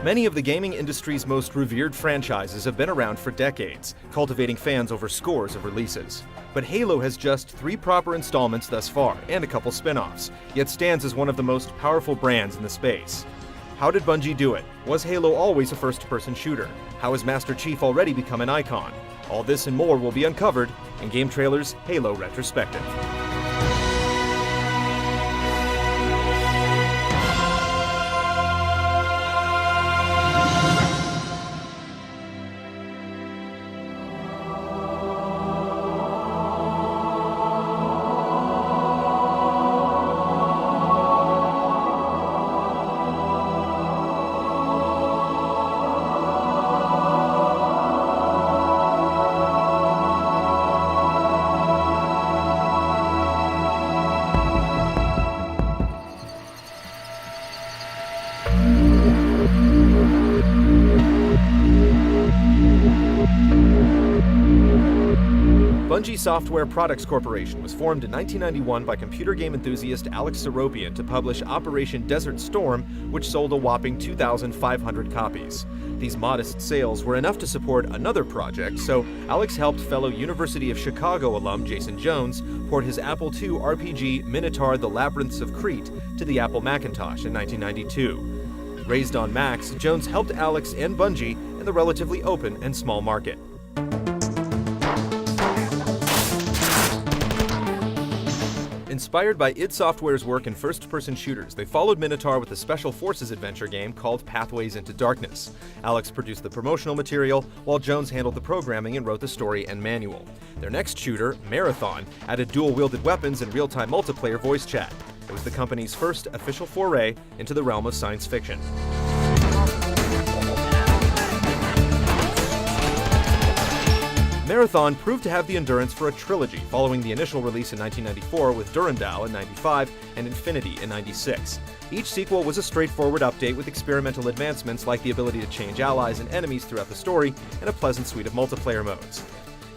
Many of the gaming industry's most revered franchises have been around for decades, cultivating fans over scores of releases. But Halo has just 3 proper installments thus far, and a couple spin-offs, yet stands as one of the most powerful brands in the space. How did Bungie do it? Was Halo always a first-person shooter? How has Master Chief already become an icon? All this and more will be uncovered in Game Trailer's Halo Retrospective. Bungie Software Products Corporation was formed in 1991 by computer game enthusiast Alex Seropian to publish Operation Desert Storm, which sold a whopping 2,500 copies. These modest sales were enough to support another project, so Alex helped fellow University of Chicago alum Jason Jones port his Apple II RPG Minotaur: The Labyrinths of Crete to the Apple Macintosh in 1992. Raised on Macs, Jones helped Alex and Bungie in the relatively open and small market. Inspired by id Software's work in first-person shooters, they followed Minotaur with a Special Forces adventure game called Pathways into Darkness. Alex produced the promotional material, while Jones handled the programming and wrote the story and manual. Their next shooter, Marathon, added dual-wielded weapons and real-time multiplayer voice chat. It was the company's first official foray into the realm of science fiction. Marathon proved to have the endurance for a trilogy, following the initial release in 1994 with Durandal in 95 and Infinity in 96. Each sequel was a straightforward update with experimental advancements like the ability to change allies and enemies throughout the story and a pleasant suite of multiplayer modes.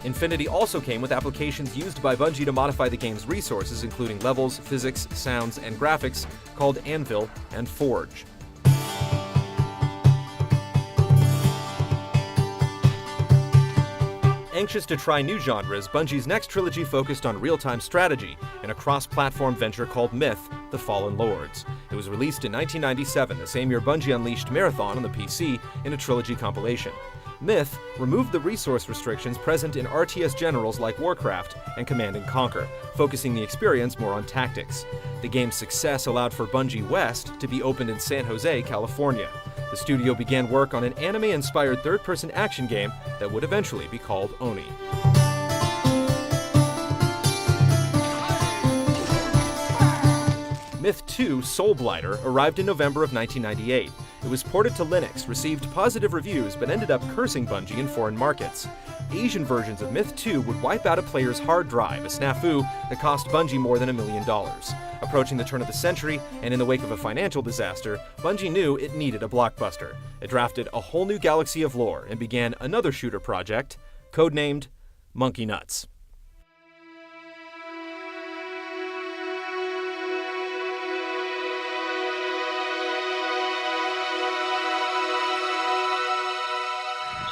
Infinity also came with applications used by Bungie to modify the game's resources, including levels, physics, sounds, and graphics, called Anvil and Forge. Anxious to try new genres, Bungie's next trilogy focused on real-time strategy in a cross-platform venture called Myth: The Fallen Lords. It was released in 1997, the same year Bungie unleashed Marathon on the PC in a trilogy compilation. Myth removed the resource restrictions present in RTS generals like Warcraft and Command & Conquer, focusing the experience more on tactics. The game's success allowed for Bungie West to be opened in San Jose, California. The studio began work on an anime-inspired third-person action game that would eventually be called Oni. Myth 2: Soulblighter arrived in November of 1998. It was ported to Linux, received positive reviews, but ended up cursing Bungie in foreign markets. Asian versions of Myth 2 would wipe out a player's hard drive, a snafu that cost Bungie more than $1 million. Approaching the turn of the century, and in the wake of a financial disaster, Bungie knew it needed a blockbuster. It drafted a whole new galaxy of lore and began another shooter project, codenamed Monkey Nuts.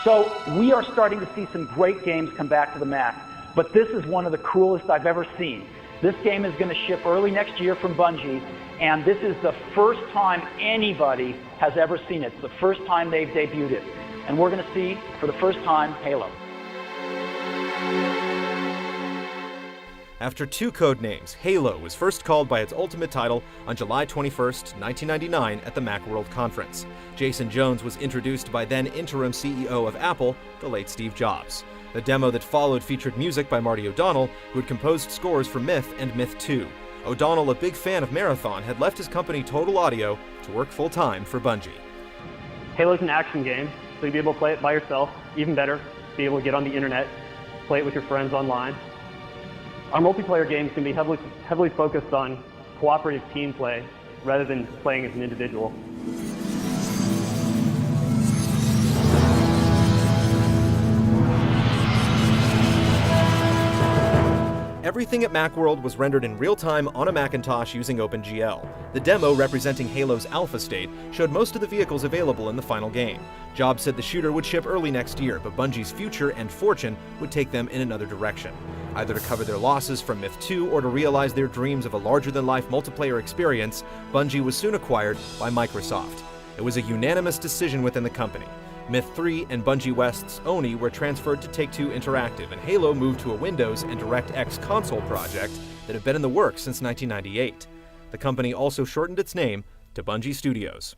So we are starting to see some great games come back to the Mac, but this is one of the coolest I've ever seen. This game is going to ship early next year from Bungie, and this is the first time anybody has ever seen it. It's the first time they've debuted it. And we're going to see, for the first time, Halo. After 2 code names, Halo was first called by its ultimate title on July 21st, 1999 at the Macworld Conference. Jason Jones was introduced by then interim CEO of Apple, the late Steve Jobs. The demo that followed featured music by Marty O'Donnell, who had composed scores for Myth and Myth 2. O'Donnell, a big fan of Marathon, had left his company Total Audio to work full-time for Bungie. Halo's an action game, so you'll be able to play it by yourself. Even better, be able to get on the internet, play it with your friends online. Our multiplayer games can be heavily focused on cooperative team play rather than playing as an individual. Everything at Macworld was rendered in real time on a Macintosh using OpenGL. The demo, representing Halo's alpha state, showed most of the vehicles available in the final game. Jobs said the shooter would ship early next year, but Bungie's future and fortune would take them in another direction. Either to cover their losses from Myth 2 or to realize their dreams of a larger-than-life multiplayer experience, Bungie was soon acquired by Microsoft. It was a unanimous decision within the company. Myth 3 and Bungie West's Oni were transferred to Take-Two Interactive, and Halo moved to a Windows and DirectX console project that had been in the works since 1998. The company also shortened its name to Bungie Studios.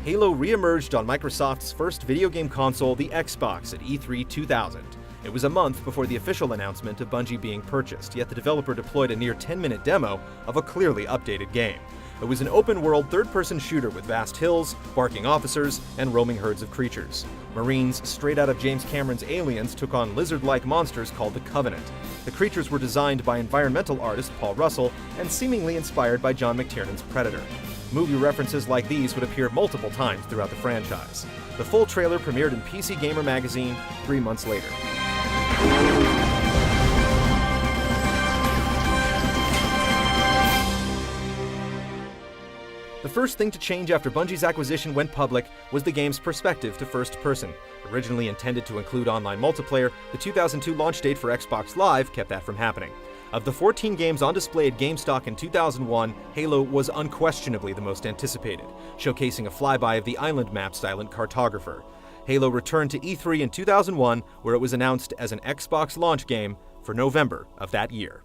Halo re-emerged on Microsoft's first video game console, the Xbox, at E3 2000. It was a month before the official announcement of Bungie being purchased, yet the developer deployed a near 10-minute demo of a clearly updated game. It was an open-world third-person shooter with vast hills, barking officers, and roaming herds of creatures. Marines straight out of James Cameron's Aliens took on lizard-like monsters called the Covenant. The creatures were designed by environmental artist Paul Russell and seemingly inspired by John McTiernan's Predator. Movie references like these would appear multiple times throughout the franchise. The full trailer premiered in PC Gamer magazine 3 months later. The first thing to change after Bungie's acquisition went public was the game's perspective to first person. Originally intended to include online multiplayer, the 2002 launch date for Xbox Live kept that from happening. Of the 14 games on display at GameStop in 2001, Halo was unquestionably the most anticipated, showcasing a flyby of the island map silent cartographer. Halo returned to E3 in 2001, where it was announced as an Xbox launch game for November of that year.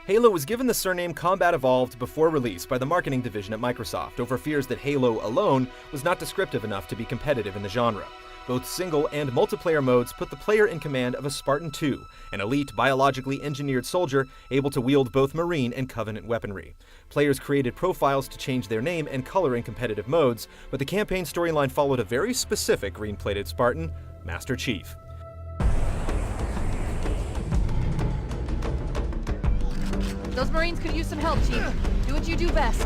Halo was given the surname Combat Evolved before release by the marketing division at Microsoft over fears that Halo alone was not descriptive enough to be competitive in the genre. Both single and multiplayer modes put the player in command of a Spartan II, an elite biologically engineered soldier able to wield both Marine and Covenant weaponry. Players created profiles to change their name and color in competitive modes, but the campaign storyline followed a very specific green-plated Spartan, Master Chief. Those Marines could use some help, Chief. Do what you do best.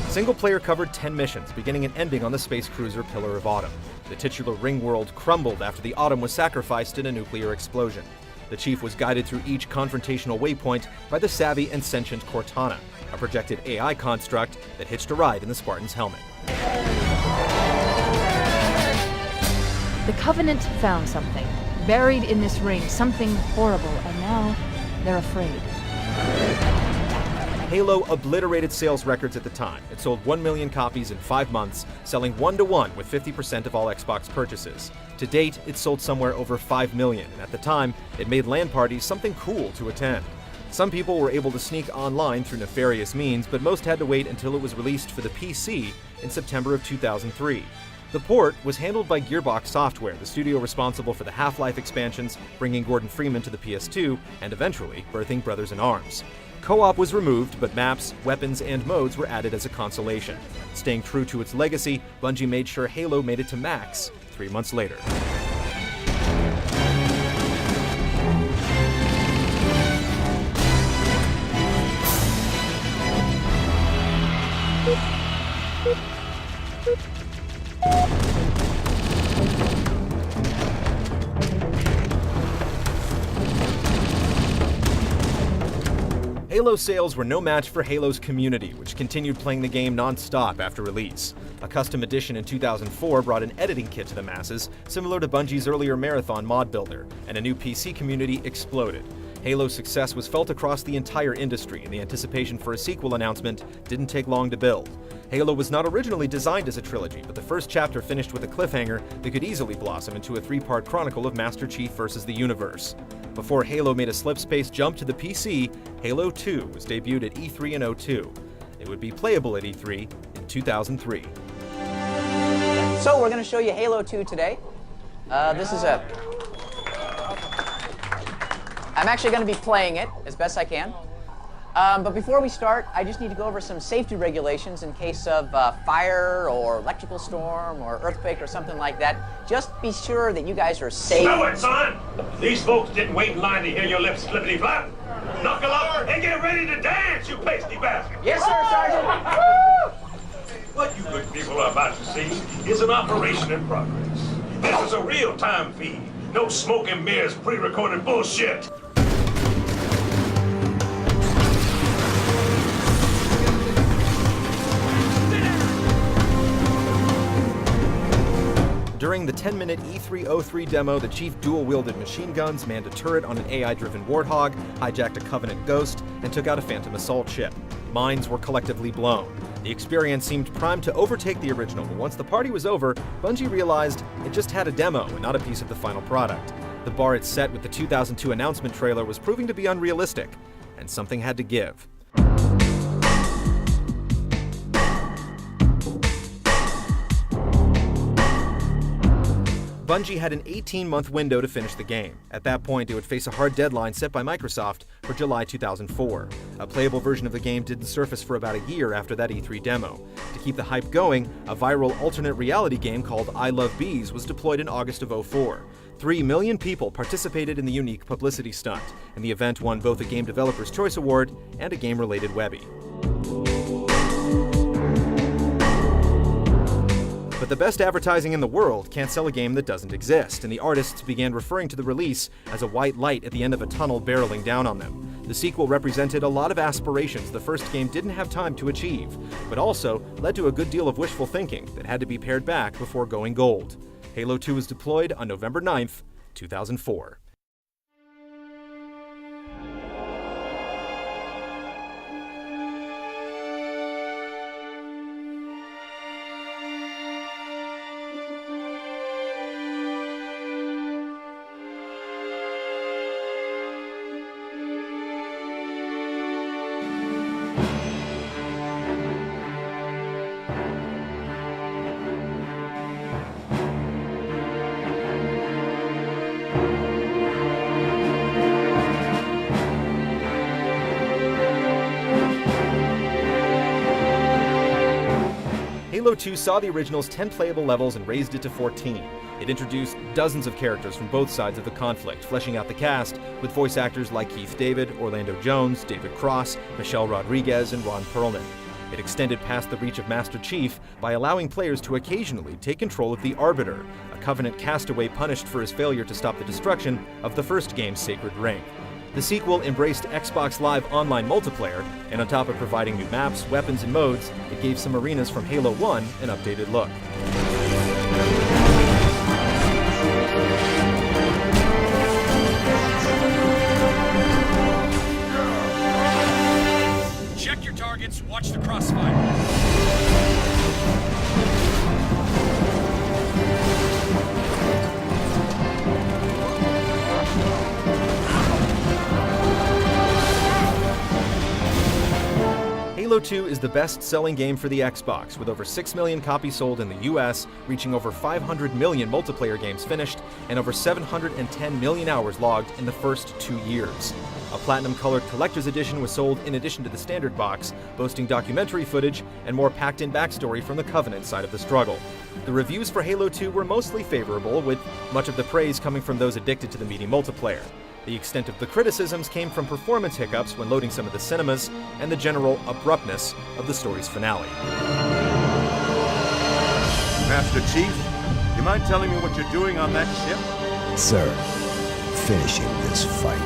Single player covered 10 missions, beginning and ending on the space cruiser Pillar of Autumn. The titular ring world crumbled after the Autumn was sacrificed in a nuclear explosion. The Chief was guided through each confrontational waypoint by the savvy and sentient Cortana, a projected AI construct that hitched a ride in the Spartan's helmet. The Covenant found something, buried in this ring, something horrible, and now they're afraid. Halo obliterated sales records at the time. It sold 1 million copies in 5 months, selling 1-to-1 with 50% of all Xbox purchases. To date, it sold somewhere over 5 million, and at the time, it made LAN parties something cool to attend. Some people were able to sneak online through nefarious means, but most had to wait until it was released for the PC in September of 2003. The port was handled by Gearbox Software, the studio responsible for the Half-Life expansions, bringing Gordon Freeman to the PS2, and eventually birthing Brothers in Arms. Co-op was removed, but maps, weapons, and modes were added as a consolation. Staying true to its legacy, Bungie made sure Halo made it to Max 3 months later. Halo sales were no match for Halo's community, which continued playing the game non-stop after release. A custom edition in 2004 brought an editing kit to the masses, similar to Bungie's earlier Marathon mod builder, and a new PC community exploded. Halo's success was felt across the entire industry, and the anticipation for a sequel announcement didn't take long to build. Halo was not originally designed as a trilogy, but the first chapter finished with a cliffhanger that could easily blossom into a 3-part chronicle of Master Chief versus the universe. Before Halo made a slip-space jump to the PC, Halo 2 was debuted at E3 in 2002. It would be playable at E3 in 2003. So we're going to show you Halo 2 today. I'm actually going to be playing it as best I can. But before we start, I just need to go over some safety regulations in case of fire or electrical storm or earthquake or something like that. Just be sure that you guys are safe. Stow it, son! These folks didn't wait in line to hear your lips flippity-flap. Knuckle up and get ready to dance, you pasty bastard! Yes, sir, Sergeant! What you good people are about to see is an operation in progress. This is a real-time feed. No smoke and mirrors, pre-recorded bullshit. During the 10-minute E303 demo, the Chief dual-wielded machine guns, manned a turret on an AI-driven Warthog, hijacked a Covenant Ghost, and took out a Phantom Assault ship. Minds were collectively blown. The experience seemed primed to overtake the original, but once the party was over, Bungie realized it just had a demo and not a piece of the final product. The bar it set with the 2002 announcement trailer was proving to be unrealistic, and something had to give. Bungie had an 18-month window to finish the game. At that point, it would face a hard deadline set by Microsoft for July 2004. A playable version of the game didn't surface for about a year after that E3 demo. To keep the hype going, a viral alternate reality game called I Love Bees was deployed in August of 2004. 3 million people participated in the unique publicity stunt, and the event won both a Game Developer's Choice Award and a game-related Webby. But the best advertising in the world can't sell a game that doesn't exist, and the artists began referring to the release as a white light at the end of a tunnel barreling down on them. The sequel represented a lot of aspirations the first game didn't have time to achieve, but also led to a good deal of wishful thinking that had to be pared back before going gold. Halo 2 was deployed on November 9th, 2004. Halo 2 saw the original's 10 playable levels and raised it to 14. It introduced dozens of characters from both sides of the conflict, fleshing out the cast with voice actors like Keith David, Orlando Jones, David Cross, Michelle Rodriguez, and Ron Perlman. It extended past the reach of Master Chief by allowing players to occasionally take control of the Arbiter, a Covenant castaway punished for his failure to stop the destruction of the first game's sacred ring. The sequel embraced Xbox Live online multiplayer, and on top of providing new maps, weapons, and modes, it gave some arenas from Halo 1 an updated look. Check your targets, watch the crossfire. Halo 2 is the best-selling game for the Xbox, with over 6 million copies sold in the US, reaching over 500 million multiplayer games finished, and over 710 million hours logged in the first 2 years. A platinum-colored collector's edition was sold in addition to the standard box, boasting documentary footage and more packed-in backstory from the Covenant side of the struggle. The reviews for Halo 2 were mostly favorable, with much of the praise coming from those addicted to the meaty multiplayer. The extent of the criticisms came from performance hiccups when loading some of the cinemas and the general abruptness of the story's finale. Master Chief, you mind telling me what you're doing on that ship? Sir, finishing this fight.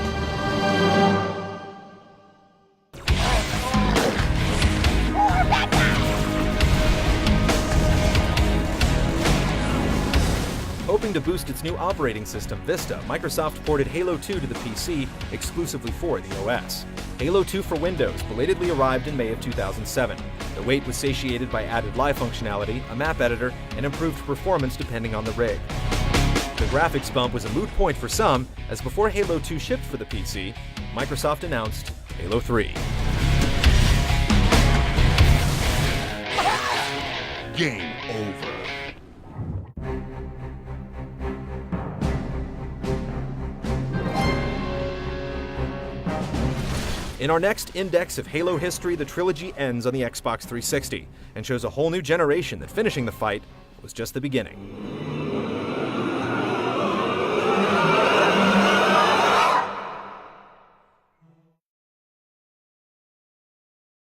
Hoping to boost its new operating system, Vista, Microsoft ported Halo 2 to the PC exclusively for the OS. Halo 2 for Windows belatedly arrived in May of 2007. The wait was satiated by added live functionality, a map editor, and improved performance depending on the rig. The graphics bump was a moot point for some, as before Halo 2 shipped for the PC, Microsoft announced Halo 3. Game over. In our next index of Halo history, the trilogy ends on the Xbox 360 and shows a whole new generation that finishing the fight was just the beginning.